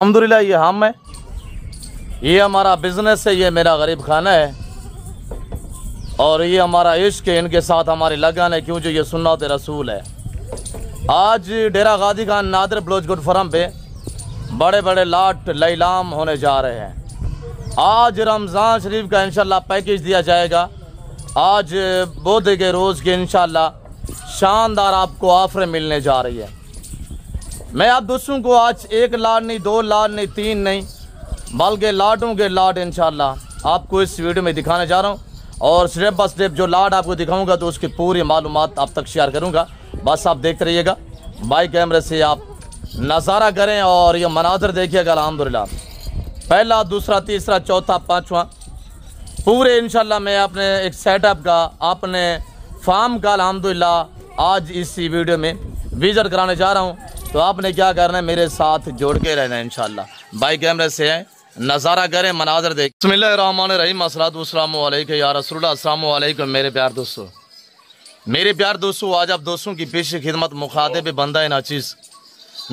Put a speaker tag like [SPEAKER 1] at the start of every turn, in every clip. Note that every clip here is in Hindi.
[SPEAKER 1] अल्हम्दुलिल्लाह ये हम है, ये हमारा बिजनेस है, ये मेरा गरीब खाना है और ये हमारा इश्क है, इनके साथ हमारी लगन है, क्यों जो ये सुन्नत रसूल है। आज डेरा गादी खान नादर ब्लोच गुड फरम पे बड़े बड़े लाट लैलाम होने जा रहे हैं। आज रमज़ान शरीफ का इंशाल्लाह पैकेज दिया जाएगा। आज बुध के रोज़ के इंशाल्लाह शानदार आपको ऑफरें मिलने जा रही है। मैं आप दोस्तों को आज एक लाट नहीं, दो लाट नहीं, तीन नहीं, बल्कि लाटों के लाट इंशाल्लाह आपको इस वीडियो में दिखाने जा रहा हूँ और स्टेप बाय स्टेप जो लाट आपको दिखाऊंगा तो उसकी पूरी मालूमात आप तक शेयर करूँगा। बस आप देखते रहिएगा, बाई कैमरे से आप नज़ारा करें और ये मनाज़र देखिएगा। अल्हम्दुलिल्लाह पहला, दूसरा, तीसरा, चौथा, पाँचवा पूरे इंशाल्लाह मैं अपने एक सेटअप का, अपने फार्म का अल्हम्दुलिल्लाह आज इस वीडियो में विजिट कराने जा रहा हूँ। तो आपने क्या करना है, मेरे साथ जोड़ के रहना है इंशाल्लाह। बाई कैमरे से है नज़ारा करें, मनाज़र देख। बिस्मिल्लाहिर्रहमानिर्रहीम, अस्सलातु वस्सलामु अलैका या रसूलल्लाह। अस्सलामु अलैकुम मेरे प्यार दोस्तों, मेरे प्यार दोस्तों, आज आप दोस्तों की पेश खिदमत मुखातिब बंदा नाचीज़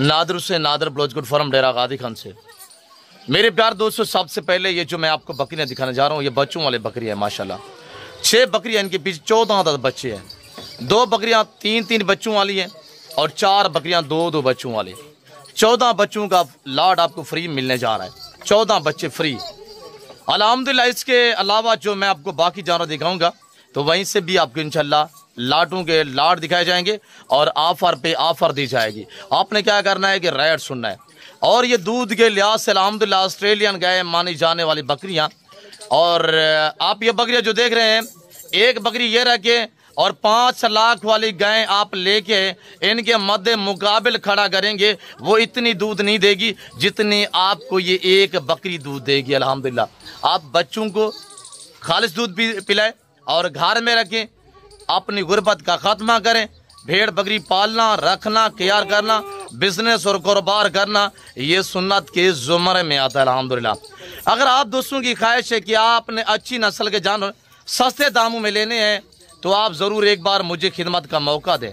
[SPEAKER 1] नादर से नादर ब्लोच गुड फॉर्म डेरा गादी खान से। मेरे प्यार दोस्तों, सबसे पहले ये जो मैं आपको बकरियाँ दिखाने जा रहा हूँ, ये बच्चों वाले बकरियाँ हैं माशाल्लाह। 6 बकरियाँ, इनके पीछे 14 बच्चे हैं। 2 बकरियाँ 3 बच्चों वाली हैं और 4 बकरियाँ 2 बच्चों वाली। 14 बच्चों का लाट आपको फ्री मिलने जा रहा है, 14 बच्चे फ्री अल्हम्दुलिल्लाह। इसके अलावा जो मैं आपको बाकी जानवर दिखाऊंगा तो वहीं से भी आपको इंशाल्लाह लाटों के लाट दिखाए जाएंगे और ऑफर पे ऑफर दी जाएगी। आपने क्या करना है कि रेट सुनना है। और ये दूध के लिहाज से अल्हम्दुलिल्लाह ऑस्ट्रेलियन गाय मानी जाने वाली बकरियां। और आप ये बकरियां जो देख रहे हैं, एक बकरी ये रखे और 5 लाख वाली गाय आप लेके इनके मद्दे मुकाबिल खड़ा करेंगे, वो इतनी दूध नहीं देगी जितनी आपको ये एक बकरी दूध देगी अल्हम्दुलिल्लाह। आप बच्चों को खालिश दूध भी पिलाएं और घर में रखें, अपनी गुर्बत का खात्मा करें। भेड़ बकरी पालना, रखना, केयर करना, बिजनेस और कारोबार करना, ये सुन्नत के जुमरे में आता है अल्हम्दुलिल्लाह। अगर आप दोस्तों की ख्वाहिश है कि आपने अच्छी नस्ल के जानवर सस्ते दामों में लेने हैं तो आप ज़रूर एक बार मुझे खिदमत का मौका दें।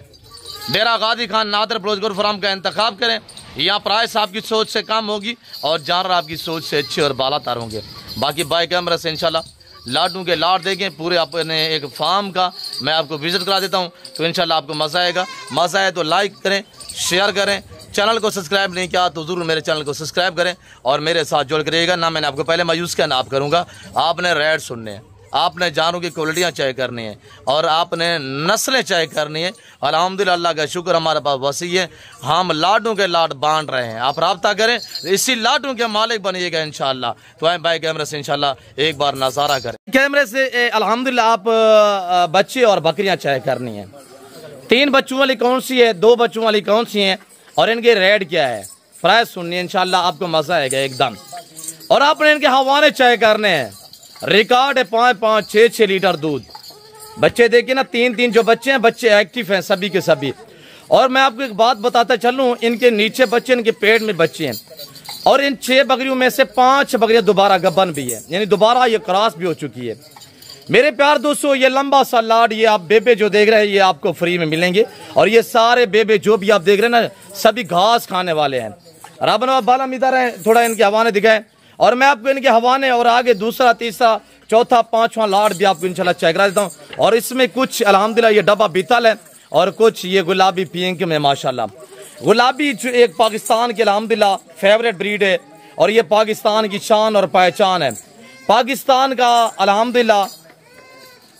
[SPEAKER 1] डेरा गादी खान नादर ब्लोच गुड फॉर्म का इंतखाब करें। यहाँ प्राइस आपकी सोच से कम होगी और जानवर आपकी सोच से अच्छे और बालातर होंगे। बाकी बाई कैमरा से इंशाल्लाह लाटों के लाट देखें पूरे अपने एक फार्म का मैं आपको विजिट करा देता हूँ। तो इंशाल्लाह आपको मज़ा आएगा। मज़ा आए तो लाइक करें, शेयर करें। चैनल को सब्सक्राइब नहीं किया तो ज़रूर मेरे चैनल को सब्सक्राइब करें और मेरे साथ जुड़ कर रहिएगा। ना मैंने आपको पहले मायूस किया, ना आप करूँगा। आपने रेट सुनने हैं, आपने जानों की क्वालिटियाँ चेक करनी है और आपने नस्लें चेक करनी है। अल्हम्दुलिल्लाह अल्लाह का शुक्र हमारे पास वसी है, हम लाटों के लाट बांट रहे हैं। आप रब्ता करें, इसी लाटों के मालिक बनिएगा इंशाल्लाह। तो आए बाई कैमरे से इंशाल्लाह एक बार नज़ारा करें। कैमरे से अल्हम्दुलिल्लाह आप बच्चे और बकरियाँ चेक करनी है। 3 बच्चों वाली कौन सी है, 2 बच्चों वाली कौन सी हैं और इनके रेट क्या है, प्राइस सुननी इंशाल्लाह आपको मज़ा आएगा एकदम। और आपने इनके हवाने चेक करने हैं। रिकॉर्ड है 5-5, 6-6 लीटर दूध। बच्चे देखिए ना, 3-3 जो बच्चे हैं, बच्चे एक्टिव हैं सभी के सभी। और मैं आपको एक बात बताता चलूं, इनके नीचे बच्चे, इनके पेट में बच्चे हैं और इन 6 बकरियों में से 5 बकरियां दोबारा गब्बन भी है, यानी दोबारा ये क्रॉस भी हो चुकी है। मेरे प्यार दोस्तों, ये लंबा सा लाड, ये आप बेबे जो देख रहे हैं ये आपको फ्री में मिलेंगे। और ये सारे बेबे जो भी आप देख रहे हैं ना, सभी घास खाने वाले हैं। रबना बालम इधर है, थोड़ा इनके हवाने दिखाएं और मैं आपको इनके हवाने और आगे दूसरा, तीसरा, चौथा, 5वां लाड भी आपको इंशाल्लाह चेक करा देता हूँ। और इसमें कुछ अल्हम्दुलिल्लाह ये डब्बा बीतल है और कुछ ये गुलाबी पिंक में माशाल्लाह। गुलाबी जो एक पाकिस्तान के अल्हम्दुलिल्लाह फेवरेट ब्रीड है और ये पाकिस्तान की शान और पहचान है। पाकिस्तान का अल्हम्दुलिल्लाह,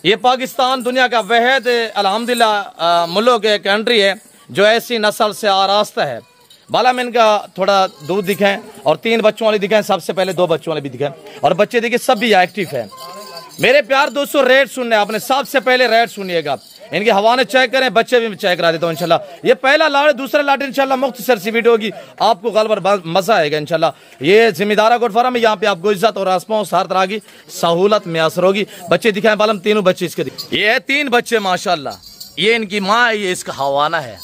[SPEAKER 1] ये पाकिस्तान दुनिया का वहद अल्हम्दुलिल्लाह मुल्क है, कंट्री है जो ऐसी नस्ल से आरास्ता है। बाला में इनका थोड़ा दूध दिखाएं और 3 बच्चों वाली दिखाएं, सबसे पहले 2 बच्चों वाले भी दिखाएं और बच्चे देखिए सब भी एक्टिव है। मेरे प्यार दोस्तों, रेट सुनने आपने, सबसे पहले रेट सुनिएगा। इनके हवाने चेक करें, बच्चे भी चेक करा देता हूँ इंशाल्लाह। ये पहला लाट, दूसरा लाट इंशाल्लाह मुख्तसर सी वीडियो होगी, आपको गलबर मजा आएगा इंशाल्लाह। ये जिम्मेदारा गुड फॉर्म है, यहाँ पे आपको इज्जत और रिस्पॉन्स हर तरह की सहूलत मैसर होगी। बच्चे दिखाएं बालम, तीनों बच्चे इसके ये है 3 बच्चे माशाल्लाह। ये इनकी माँ है, ये इसका हवाना है।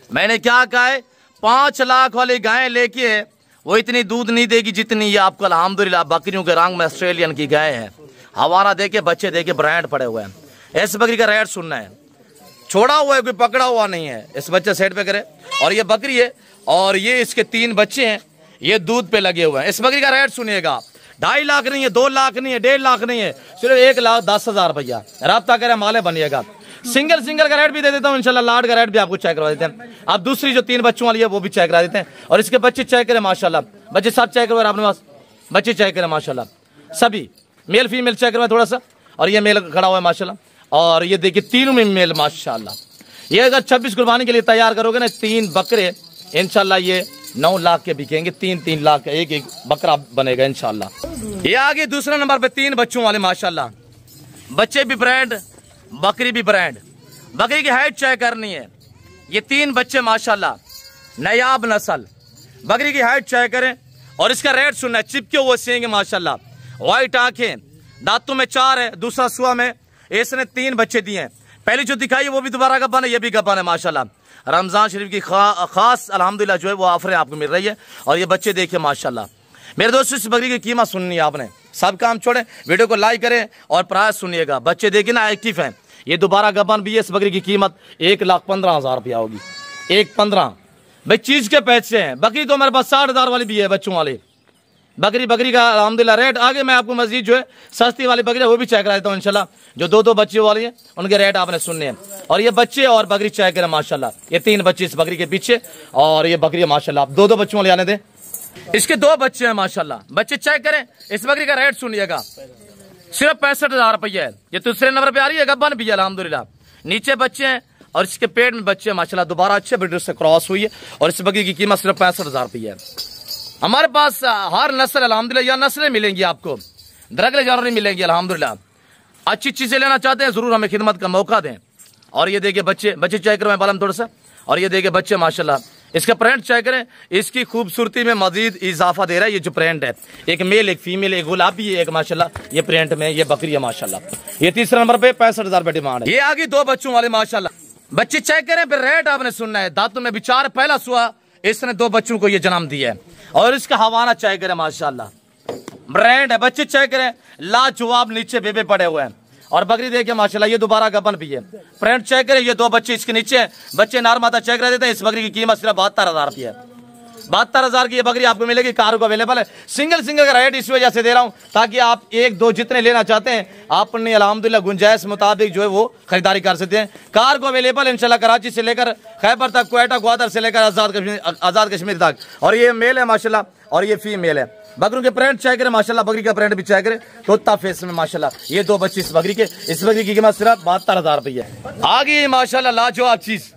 [SPEAKER 1] मैंने क्या कहा है, 5 लाख वाली गाय लेके वो इतनी दूध नहीं देगी जितनी ये आपको अल्हम्दुलिल्लाह बकरियों के रंग में ऑस्ट्रेलियन की गाय है। हवाना देके, बच्चे देके, ब्रांड पड़े हुए हैं। इस बकरी का रेट सुनना है, छोड़ा हुआ है, कोई पकड़ा हुआ नहीं है। इस बच्चे सेट पे करे और ये बकरी है और ये इसके 3 बच्चे हैं। ये दूध पे लगे हुए हैं। इस बकरी का रेट सुनिएगा, 2.5 लाख नहीं है, 2 लाख नहीं है, 1.5 लाख नहीं है, सिर्फ 1,10,000 रुपया। राब्ता करें, माले बनिएगा। सिंगल का रेट भी दे देता हूँ इंशाल्लाह, लाड का रेट भी आपको चेक करवा देते हैं। अब दूसरी जो 3 बच्चों वाली है वो भी चेक करा देते हैं। और इसके बच्चे चेक करें माशाल्लाह, बच्चे सब चेक करवा अपने पास, बच्चे चेक करें माशाल्लाह, सभी मेल फीमेल चेक करवा थोड़ा सा। और ये मेल खड़ा हुआ है माशाल्लाह, और ये देखिए तीनों में मेल माशाल्लाह। ये अगर 26 कुर्बानी के लिए तैयार करोगे ना, 3 बकरे इंशाल्लाह ये 9 लाख के बिकेंगे। 3-3 लाख का एक बकरा बनेगा इंशाल्लाह। ये आगे दूसरा नंबर पे 3 बच्चों वाले माशाल्लाह, बच्चे भी ब्रांड, बकरी भी ब्रांड। बकरी की हाइट चेक करनी है, ये 3 बच्चे माशाल्लाह, नायाब नस्ल। बकरी की हाइट चेक करें और इसका रेट सुनना है। चिपके हुए सींग माशाल्लाह, व्हाइट आंखें, दांतों में 4 है, दूसरा सुआ में इसने 3 बच्चे दिए हैं। पहली जो दिखाई वो भी दोबारा गब्बन है, ये भी गब्बन है माशाल्लाह। रमजान शरीफ की खास अल्हम्दुलिल्लाह जो है वो ऑफर आपको मिल रही है। और ये बच्चे देखिए माशाल्लाह। मेरे दोस्तों, इस बकरी की कीमत सुननी है आपने, सब काम छोड़े, वीडियो को लाइक करें और प्राइस सुनिएगा। बच्चे देखिए ना एक्टिव हैं, ये दोबारा गब्बन भी है। इस बकरी की कीमत 1,15,000 रुपया होगी, 1,15,000 भाई चीज के पैसे हैं। बकरी तो मेरे पास 60,000 वाली भी है, बच्चों वाली बकरी का अल्हम्दुलिल्लाह रेट। आगे मैं आपको मजीद जो है सस्ती वाली बकरी है वो भी चेक करा देता हूँ इंशाल्लाह। जो 2-2 बच्चे वाली है उनके रेट आपने सुनने हैं। और ये बच्चे और बकरी चेक करें माशाल्लाह, ये 3 बच्चे इस बकरी के पीछे, और ये बकरी माशाल्लाह। 2-2 बच्चों वाले आने दें, इसके 2 बच्चे हैं माशाल्लाह। बच्चे चेक करें, इस बकरी का रेट सुनिएगा, सिर्फ 65,000 रुपया है। ये दूसरे नंबर पे आ रही है, गब्बन भी है अल्हम्दुलिल्लाह। नीचे बच्चे हैं और इसके पेट में बच्चे माशाल्लाह, दोबारा अच्छे ब्रीडर से क्रॉस हुई है। और इस बकरी की कीमत सिर्फ 65,000 रुपया है। हमारे पास हर नस्ल अल्हम्दुलिल्लाह, या नस्लें मिलेंगी आपको, दरगले जानवर नहीं मिलेंगी अल्हम्दुलिल्लाह। अच्छी चीजें लेना चाहते हैं जरूर हमें खिदमत का मौका दें। और ये देखिए बच्चे चेक करें बालम थोड़ा सा, और ये देखिए बच्चे माशाल्लाह। इसका प्रिंट चेक करें, इसकी खूबसूरती में मजीद इजाफा दे रहा है ये जो प्रिंट है। एक मेल, एक फीमेल, एक गुलाबी, एक माशाल्लाह ये प्रिंट में ये बकरी है माशाल्लाह। ये तीसरा नंबर पे 65,000 रुपए डिमांड है। ये आगे 2 बच्चों वाले माशाल्लाह, बच्चे चेक करें, फिर रेट आपने सुनना है। दांतों में विचार, पहला सुआ इसने 2 बच्चों को ये जन्म दिया है। और इसका हवाना चेक करें माशाल्लाह, ब्रांड है। बच्चे चेक करें, लाजवाब, नीचे बेबे पड़े हुए हैं। और बकरी देखिए माशाल्लाह, ये दोबारा गब्बन भी है। प्रिंट चेक करें, ये 2 बच्चे इसके नीचे हैं, बच्चे नार माता चेक कर देते हैं। इस बकरी की कीमत सिर्फ 72,000 रुपया है। 72,000 की ये बकरी आपको मिलेगी, कार्गो अवेलेबल है। सिंगल का रेट इस वजह से दे रहा हूं ताकि आप 1-2 जितने लेना चाहते हैं आप अपनी अल्हम्दुलिल्लाह गुंजाइश मुताबिक जो है वो खरीदारी कर सकते हैं। कार्गो अवेलेबल इंशाल्लाह, कराची से लेकर खैबर तक, क्वेटा, ग्वादर से लेकर आजाद कश्मीर तक। और ये मेल है माशाल्लाह, और ये फीमेल है। बकरों के प्रिंट चेक करें माशाल्लाह, बकरी का प्रिंट भी चेक करें, तोता फेस में माशाल्लाह। ये 2 बच्चे इस बकरी के, इस बकरी की कीमत सिर्फ 72,000 रुपया है। आगे माशाल्लाह लाजवाब चीज,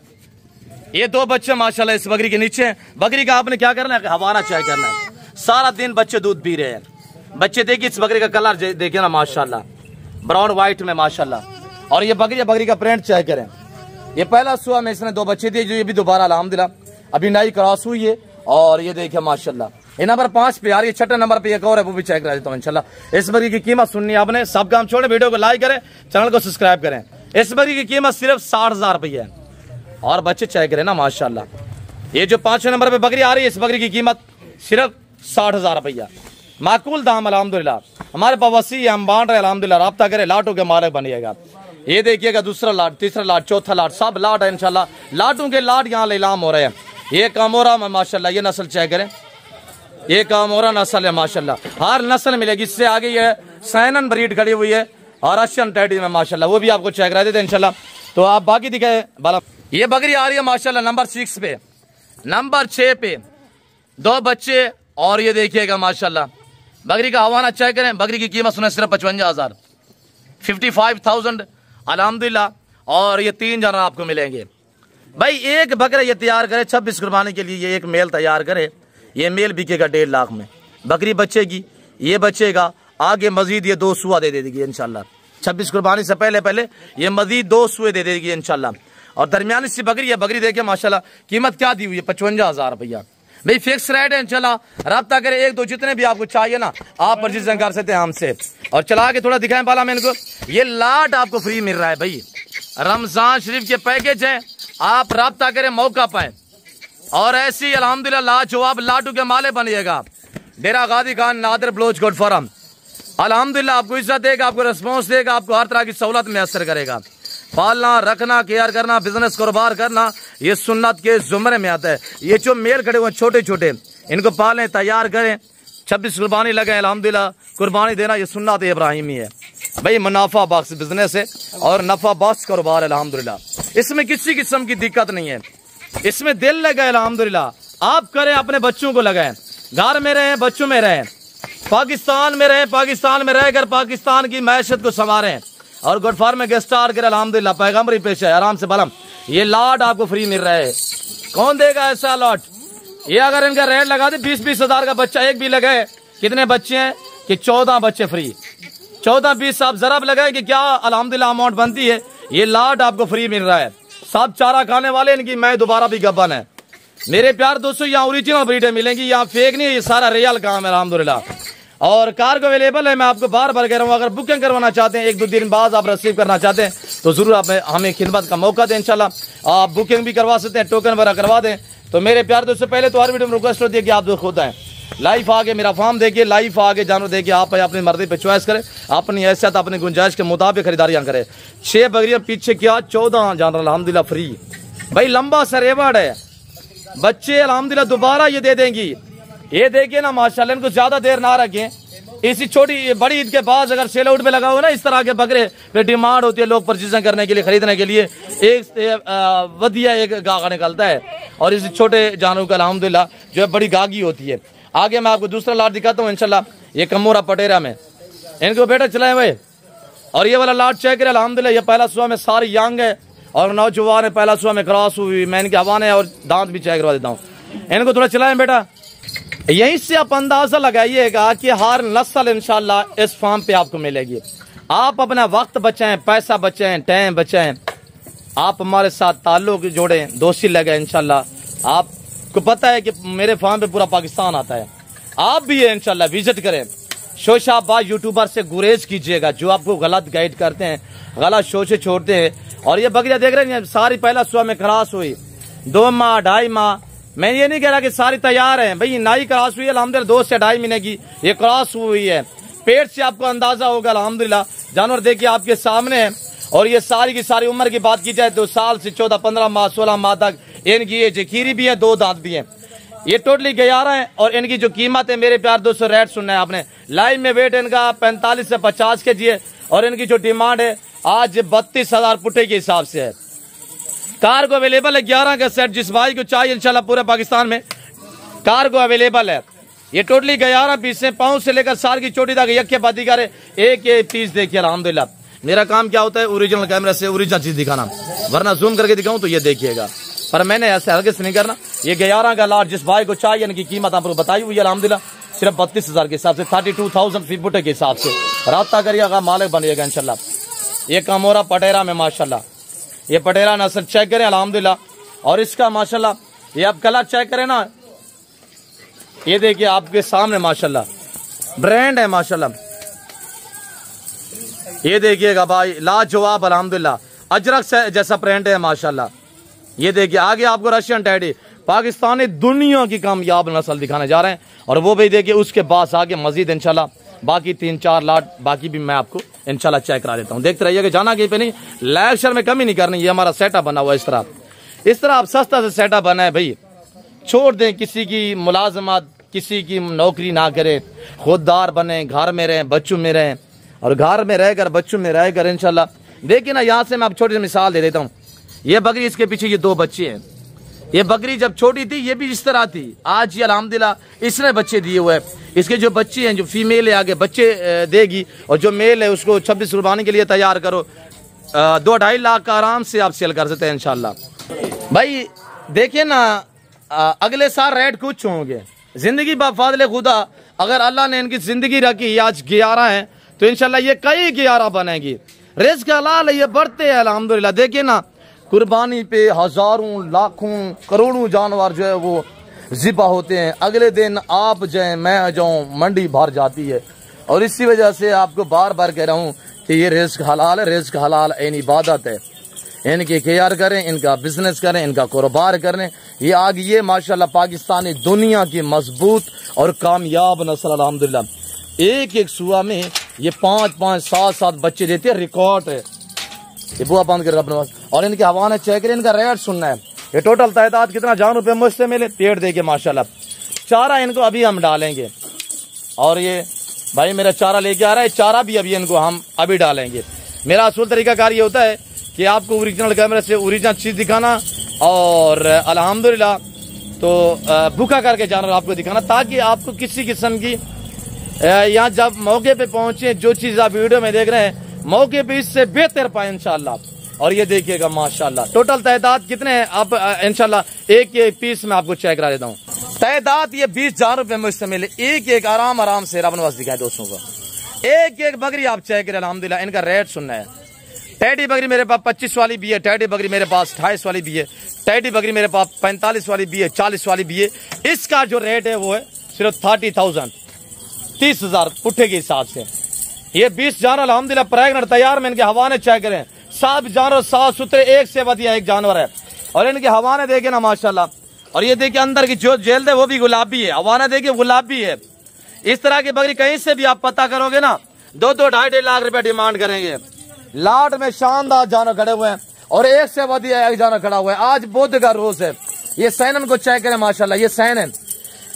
[SPEAKER 1] ये 2 बच्चे माशाल्लाह इस बकरी के नीचे हैं। बकरी का आपने क्या करना है, हवाना चेक करना है। सारा दिन बच्चे दूध पी रहे हैं। बच्चे देखिए, इस बकरी का कलर देखिए ना माशाल्लाह, ब्राउन व्हाइट में माशाल्लाह। और ये बकरी का प्रिंट चेक करें, ये पहला सुआ में इसने 2 बच्चे दिए, जो ये भी दोबारा अल्हम्दुलिल्लाह अभी नई क्रॉस हुई है। और ये देखिए माशाल्लाह, ये नंबर 5 पे आ रही है। 6ठे नंबर पे एक और है, वो भी चेक करा देता हूँ इंशाल्लाह। इस बकरी की कीमत सुननी है आपने, सब काम छोड़े, वीडियो को लाइक करें, चैनल को सब्सक्राइब करें। इस बकरी की कीमत सिर्फ 60,000 रुपया है। और बच्चे चेक करें ना माशाल्लाह। ये जो 5वें नंबर पे बकरी आ रही है, इस बकरी की कीमत सिर्फ 60,000 रुपया, माकूल दाम अल्हम्दुलिल्लाह। हमारे पास वसी हम बांट रहे अल्हम्दुलिल्लाह, राब्ता करें, लाटों के मालिक बनिएगा। ये देखिएगा, दूसरा लाट, तीसरा लाट, चौथा लाट, सब लाट है इंशाल्लाह। लाटों के लाट यहाँ लीलाम हो रहे हैं। ये कामोरा में माशाल्लाह, ये नस्ल चेक करें, ये कामोरा नस्ल है माशाल्लाह। हर नस्ल मिलेगी। इससे आगे ये सैनन ब्रीड खड़ी हुई है, और रशियन टैडी में माशाल्लाह, वो भी आपको चेक करा देते हैं इंशाल्लाह। तो आप बाकी दिखाए बाला। ये बकरी आ रही है माशाल्लाह नंबर 6 पे, नंबर 6 पे 2 बच्चे। और ये देखिएगा माशाल्लाह, बकरी का हवाना चेक करें। बकरी की कीमत सुने सिर्फ 55,000, 55,000 अल्हम्दुलिल्लाह। और ये 3 जानवर आपको मिलेंगे। भाई एक बकरा ये तैयार करे 26 कुर्बानी के लिए, ये एक मेल तैयार करे, ये मेल बिकेगा 1.5 लाख में। बकरी बचेगी, ये बचेगा, आगे मजीद ये 2 सुआ दे देगी इंशाल्लाह। 26 कुर्बानी से पहले ये मजीद 2 सुए दे देगी इंशाल्लाह। और दरमियानी सी बकरी है। बकरी देखिए माशाल्लाह, कीमत क्या दी हुई है, 55,000 रुपया। भाई फिक्स रेट है इंशाल्लाह, राब्ता करें। 1-2 जितने भी आपको चाहिए ना, आप परचेज कर सकते हैं हमसे। और चला के थोड़ा दिखाएं बाला में इनको, ये लाट आपको फ्री मिल रहा है भाई, रमजान शरीफ के पैकेज है। आप राब्ता करें, मौका पाए। और ऐसी अल्हम्दुलिल्लाह लाजवाब लाटू के माले बनिएगा। डेरा गादी खान नादर ब्लोच गोड फॉरम अल्हम्दुलिल्लाह आपको इज्जत देगा, आपको रिस्पॉन्स देगा, आपको हर तरह की सहूलत मैसर करेगा। पालना, रखना, केयर करना, बिजनेस कारोबार करना, ये सुन्नत के जुमरे में आता है। ये जो मेल खड़े हुए छोटे छोटे, इनको पालें, तैयार करें, 26 कुर्बानी लगाएं। अल्हम्दुलिल्लाह कुर्बानी देना ये सुन्नत इब्राहिमी है भाई, मुनाफा बख्श बिजनेस है और नफा बख्श कारोबार। अल्हम्दुलिल्लाह इसमें किसी किस्म की दिक्कत नहीं है, इसमें दिल लगाए। अल्हम्दुलिल्लाह आप करें, अपने बच्चों को लगाएं, घर में रहें, बच्चों में रहें, पाकिस्तान में रहें, पाकिस्तान में रहकर पाकिस्तान की मैशत को संवारें और गुड फार्म में गेस्ट स्टार करें। अल्हम्दुलिल्लाह पैगम्बरी पेश है, आराम से बलम। ये लॉट आपको फ्री मिल रहा है, कौन देगा ऐसा लॉट? ये अगर इनका रेट लगा दे 20-20 हजार का बच्चा एक भी लगाए, कितने बच्चे हैं कि 14 बच्चे फ्री, 14-20 आप जरा लगाए कि क्या अल्हम्दुलिल्लाह अमाउंट बनती है। ये लॉट आपको फ्री मिल रहा है, सब चारा खाने वाले इनकी मैं दोबारा भी गब्बन है। मेरे प्यार दोस्तों यहाँ ओरिजिनल ब्रीडें मिलेंगी, यहाँ फेक नहीं है, ये सारा रियल काम है अल्हम्दुलिल्लाह। और कार्गो अवेलेबल है, मैं आपको बार बार कह रहा हूँ, अगर बुकिंग करवाना चाहते हैं 1-2 दिन बाद आप रिसीव करना चाहते हैं तो जरूर आप हमें खिदमत का मौका दें। इंशाल्लाह आप बुकिंग भी करवा सकते हैं, टोकन वगैरह करवा दें। तो मेरे प्यार दोस्तों पहले तो हर वीडियो में रिक्वेस्ट होती है कि आप जो खुद आए लाइव आगे मेरा फार्म देखिए, लाइव आगे जानवर देखिए, आप अपनी मर्जी पे चॉइस करें, अपनी हैसियत अपनी गुंजाइश के मुताबिक खरीदारियां करें। 6 बकरियां पीछे क्या 14 जानवर अल्हम्दुलिल्लाह फ्री भाई, लंबा सा रेवड़ है, बच्चे अल्हम्दुलिल्लाह दोबारा ये दे देंगी। ये देखिए ना माशाल्लाह, इनको ज्यादा देर ना रखें, इसी छोटी बड़ी ईद के पास अगर सेल आउट में लगा हुआ ना इस तरह के बकरे पे डिमांड होती है लोग परचेजिंग करने के लिए, खरीदने के लिए, एक वधिया एक गागा निकलता है और इस छोटे जानवरों का अल्हम्दुलिल्लाह जो है बड़ी गागी होती है। आगे मैं आपको दूसरा लाट दिखाता हूँ इंशाल्लाह, ये कमोरा पटेरा में इनको बेटा चलाए हुए। और ये वाला लाट चेक करें अल्हम्दुलिल्लाह, ये पहला सुबह में सारी यंग है और नौजवान है, पहला सुबह में क्रॉस हुई, मैं इनके हवान है और दांत भी चेक करवा देता हूँ। इनको थोड़ा चलाएं बेटा, यहीं से आप अंदाजा लगाइएगा कि हर नस्ल इंशाल्लाह इस फार्म पे आपको मिलेगी। आप अपना वक्त बचाएं, पैसा बचाएं, टाइम बचाएं, आप हमारे साथ ताल्लुक जोड़ें, दोस्ती लगाएं। इंशाल्लाह आपको पता है कि मेरे फार्म पे पूरा पाकिस्तान आता है, आप भी है इंशाल्लाह विजिट करें। शोशाबाज यूट्यूबर से गुरेज कीजिएगा जो आपको गलत गाइड करते हैं, गलत शोशे छोड़ते हैं। और ये बकरियां देख रहे हैं सारी पहला सुबह में क्रॉस हुई, 2 माह 2.5 माह, मैं ये नहीं कह रहा कि सारी तैयार है भाई, नाई क्रॉस हुई है अल्हम्दुलिल्लाह 2 से 2.5 महीने की ये क्रॉस हुई है। पेट से आपको अंदाजा होगा अल्हम्दुलिल्लाह, जानवर देखिए आपके सामने है। और ये सारी की सारी उम्र की बात की जाए तो साल से 14, 15 माह, 16 माह तक इनकी ये जखीरी भी है, 2 दांत भी है। ये टोटली 11 है और इनकी जो कीमत है मेरे प्यार दोस्तों, रेट सुनना है आपने, लाइन में वेट इनका 45 से 50 के जी है और इनकी जो डिमांड है आज 32,000 पुट्टे के हिसाब से है। कार्गो अवेलेबल है 11 का सेट, जिस भाई को चाहिए इंशाल्लाह पूरे पाकिस्तान में कार्गो अवेलेबल है। ये टोटली 11 पीस है, पाँव से लेकर सार की चोटी तक यके बाती करे एक पीस देखिए अल्हम्दुलिल्लाह। मेरा काम क्या होता है ओरिजिनल कैमरा से ओरिजिनल चीज दिखाना, वरना जूम करके दिखाऊं तो ये देखिएगा, पर मैंने ऐसे हरगिज़ नहीं करना। ये 11 का लाट जिस भाई को चाहिए, इनकी कीमत आपको बताई हुई है अल्हम्दुलिल्लाह सिर्फ 32,000 के हिसाब से, 32,000 फी पुट्टे के हिसाब से। राब्ता करिएगा, मालिक बनिएगा इंशाल्लाह। ये कमोरा पटेरा में माशाल्लाह, ये पटेरा नस्ल चेक करें अल्हम्दुलिल्लाह। और इसका माशाल्लाह ये आप कलर चेक करें ना, ये देखिए आपके सामने माशाल्लाह ब्रांड है माशाल्लाह। ये देखिएगा भाई लाजवाब अल्हम्दुलिल्लाह, अजरक से जैसा प्रिंट है माशाल्लाह। ये देखिए आगे आपको रशियन टैडी पाकिस्तानी दुनिया की कामयाब नस्ल दिखाने जा रहे हैं। और वो भी देखिए उसके बाद आगे मजीद इंशाल्लाह बाकी 3-4 लाट बाकी भी मैं आपको इंशाल्लाह चेक करा देता हूँ। देखते रहिएगा, जाना कहीं पे नहीं, लेक्चर में कमी नहीं करनी। ये हमारा सेटअप बना हुआ है इस तरह आप सस्ता से सेटअप बना है भाई, छोड़ दें किसी की मुलाजमत, किसी की नौकरी ना करें, खुददार बने, घर में रहें, बच्चों में रहें और घर में रहकर बच्चों में रहकर इंशाल्लाह। देखिए ना यहाँ से मैं आप छोटी सी मिसाल दे देता हूँ। ये बकरी, इसके पीछे ये 2 बच्चे हैं। ये बकरी जब छोटी थी ये भी इस तरह थी, आज ये अल्हम्दुलिल्लाह इसने बच्चे दिए हुए हैं। इसके जो बच्चे हैं, जो फीमेल है आगे बच्चे देगी और जो मेल है उसको 26 कुर्बानी के लिए तैयार करो, 2-2.5 लाख का आराम से आप सेल कर सकते हैं इंशाल्लाह। भाई देखिए ना अगले साल रेट कुछ होंगे, जिंदगी बाफादले खुदा, अगर अल्लाह ने इनकी जिंदगी रखी, आज 11 है तो इंशाल्लाह ये कई 11 बनेगी। रिज़्क़ हलाल है, ये बढ़ते हैं अल्हम्दुलिल्लाह। देखिए ना कुर्बानी पे हजारों लाखों करोड़ों जानवर जो है वो ज़िबा होते हैं, अगले दिन आप जाएं मैं जाऊं मंडी भर जाती है। और इसी वजह से आपको बार बार कह रहा हूँ कि ये रिज़्क़ हलाल है, रिज़्क़ हलाल इन इबादत है, इनकी केयर करें, इनका बिजनेस करें, इनका कारोबार करें। ये आगे ये माशाल्लाह पाकिस्तानी दुनिया की मजबूत और कामयाब नस्ल अल्हम्दुलिल्लाह। एक सुबह में ये 5-5, 7-7 बच्चे देते हैं, रिकॉर्ड है। ये बुआ बंद कर अपने पास। और इनके हवाने चेक करें, इनका रेट सुनना है। ये टोटल तादाद कितना जान रुपये मुझसे मिले, पेड़ देखिए माशाल्लाह चारा इनको अभी हम डालेंगे। और ये भाई मेरा चारा लेके आ रहा है, चारा भी अभी इनको हम अभी डालेंगे। मेरा असूल तरीकाकार ये होता है कि आपको ओरिजिनल कैमरे से ओरिजिनल चीज़ दिखाना और अल्हम्दुलिल्लाह तो भूखा करके जानवर आपको दिखाना, ताकि आपको किसी किस्म की यहाँ जब मौके पे पहुंचे जो चीज़ आप वीडियो में देख रहे हैं मौके पे इससे बेहतर पाए इंशाल्लाह। और ये देखिएगा माशाल्लाह टोटल तादाद कितने हैं आप इंशाल्लाह एक पीस में आपको चेक करा देता हूँ। तादाद ये 20,000 रुपए मुझसे मिले, एक एक आराम से रब नवाज दिखाए दोस्तों को। एक एक बकरी आप चेक करें अल्हम्दुलिल्लाह, इनका रेट सुनना है। टैडी बकरी मेरे पास 25 वाली भी है, टैडी बकरी मेरे पास 28 वाली भी है, टैडी बकरी मेरे पास 45 वाली भी है, 40 वाली भी है। इसका जो रेट है वो है सिर्फ 30,000, 30,000 पुट्ठे के हिसाब से। ये 20 जानवर अल्हम्दुलिल्लाह प्रेग्नेंट तैयार में इनके हवाने चेक करें, 7 जानवर साफ सुथरे, एक से बढ़िया एक जानवर है। और इनके हवाने देखे ना माशाल्लाह। और ये देखिए अंदर की जो जेल है वो भी गुलाबी है, हवाना देखिए गुलाबी है। इस तरह की बकरी कहीं से भी आप पता करोगे ना 2-2, 2.5 लाख रुपए डिमांड करेंगे। लाट में शानदार जानवर खड़े हुए हैं और एक से बढ़िया एक जानवर खड़ा हुआ है। आज बुध का रोज है। ये सैनन को चेक करें माशाल्लाह, ये सैनन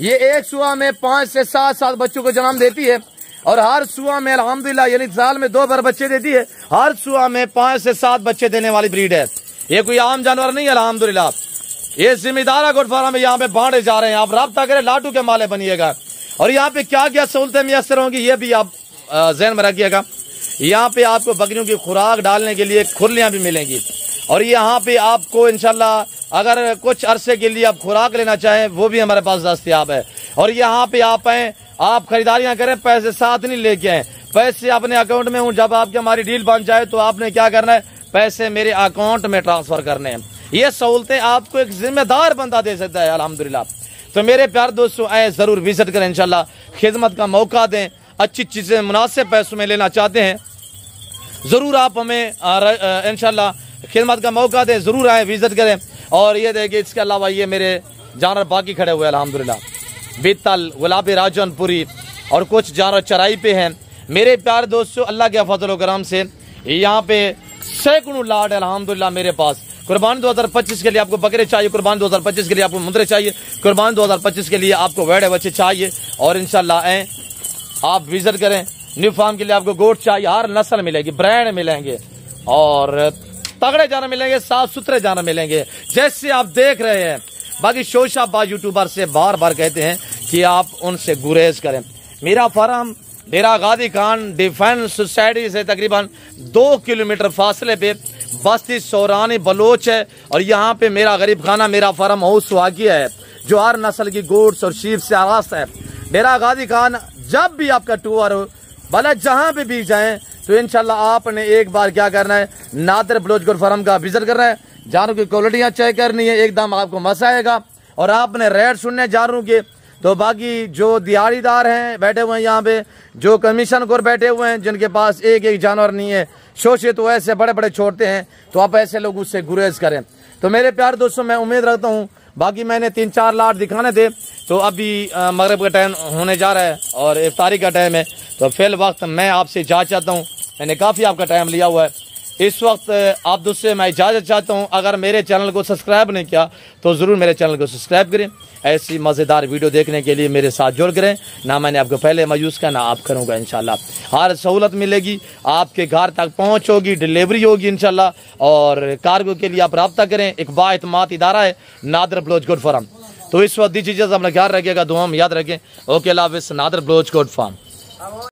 [SPEAKER 1] ये एक सुआ में 5 से 7 बच्चों को जन्म देती है और हर सुआ में अल्हम्दुलिल्लाह यानी साल में 2 बार बच्चे देती है। हर सुआ में 5 से 7 बच्चे देने वाली ब्रीड है। ये कोई आम जानवर नहीं है अल्हम्दुलिल्लाह। ये जिम्मेदार गोट फार्म यहाँ पे बांटे जा रहे हैं। आप राब्ता करें, लाटू के माले बनिएगा। और यहाँ पे क्या क्या सहूलतें मैसर होंगी ये भी आप ज़हन में रखिएगा। यहाँ पे आपको बकरियों की खुराक डालने के लिए खुरलियाँ भी मिलेंगी। और यहाँ पे आपको इंशाल्लाह अगर कुछ अरसे के लिए आप खुराक लेना चाहें वो भी हमारे पास दस्तयाब है। और यहाँ पे आप आए, आप खरीदारियाँ करें, पैसे साथ नहीं लेके आए, पैसे अपने अकाउंट में हूँ। जब आपकी हमारी डील बन जाए तो आपने क्या करना है, पैसे मेरे अकाउंट में ट्रांसफर करने हैं। ये सहूलतें आपको एक जिम्मेदार बंदा दे सकता है अल्हम्दुलिल्लाह। तो मेरे प्यार दोस्तों आए जरूर विजिट करें, इंशाल्लाह खिदमत का मौका दें। अच्छी चीजें मुनासिब पैसों में लेना चाहते हैं जरूर आप हमें इंशाल्लाह खिदमत का मौका दें, जरूर आए विजिट करें। और ये देखिए इसके अलावा ये मेरे जानवर बाकी खड़े हुए अल्हम्दुलिल्लाह, बीतल, गुलाबी, राजनपुरी और कुछ जानवर चराई पे हैं। मेरे प्यार दोस्तों अल्लाह के फजल करम से यहाँ पे सैकड़ों लाड है अल्हम्दुलिल्लाह मेरे पास। कुर्बानी 2025 के लिए आपको बकरे चाहिए, कुर्बानी 2025 के लिए आपको मुंदरे चाहिए, कुर्बानी 2025 के लिए आपको वेड़े बच्चे चाहिए। और इंशाल्लाह आए आप विजिट करें। न्यू फार्म के लिए आपको गोट चाहिए, हर नस्ल मिलेगी, ब्रांड मिलेंगे और तगड़े जानवर मिलेंगे, साफ सुथरे जानवर मिलेंगे जैसे आप देख रहे हैं। बाकी शोशाबाज यूट्यूबर से बार बार कहते हैं कि आप उनसे गुरेज करें। मेरा फार्म डेरा गादी खान डिफेंस सोसाइटी से तकरीबन 2 किलोमीटर फासले पे बस्ती सौरानी बलोच है। और यहाँ पे मेरा गरीब खाना, मेरा फार्म हाउस सुहागिया है जो हर नस्ल की गोट्स और शीप से आरास्त है। डेरा गादी खान जब भी आपका टूर हो भले जहाँ पे भी जाएं तो इंशाल्लाह आपने एक बार क्या करना है, नादर बलोच गोट फार्म का विजिट करना है। जानवरों की क्वालिटियाँ चेक करनी है, एकदम आपको मजा आएगा। और आपने रेट सुनने जानवरों के। तो बाकी जो दिहाड़ीदार हैं बैठे हुए हैं यहाँ पे, जो कमीशन खोर बैठे हुए हैं जिनके पास एक एक जानवर नहीं है, शोशे तो ऐसे बड़े बड़े छोड़ते हैं, तो आप ऐसे लोग उससे गुरेज करें। तो मेरे प्यार दोस्तों मैं उम्मीद रखता हूँ, बाकी मैंने 3-4 लाट दिखाने थे तो अभी मगरिब का टाइम होने जा रहा है और इफ्तारी का टाइम है। तो फिल वक्त मैं आपसे इजाज़त चाहता हूँ, मैंने काफ़ी आपका टाइम लिया हुआ है। इस वक्त आप दोस्तों मैं इजाज़त चाहता हूँ। अगर मेरे चैनल को सब्सक्राइब नहीं किया तो ज़रूर मेरे चैनल को सब्सक्राइब करें। ऐसी मज़ेदार वीडियो देखने के लिए मेरे साथ जुड़ करें। ना मैंने आपको पहले मायूस किया ना आप करूँगा। इंशाल्लाह हर सहूलत मिलेगी, आपके घर तक पहुँच होगी, डिलीवरी होगी इंशाल्लाह। और कार्गो के लिए आप रब्ता करें। एक बाएतमाद इदारा है नादर बलोच गोट फार्म। तो इस वक्त दीजिए अपना ख्याल रखिएगा, दुआ में याद रखें। ओके अल्लाह हाफ़िज़। Nadir Baloch goat farm.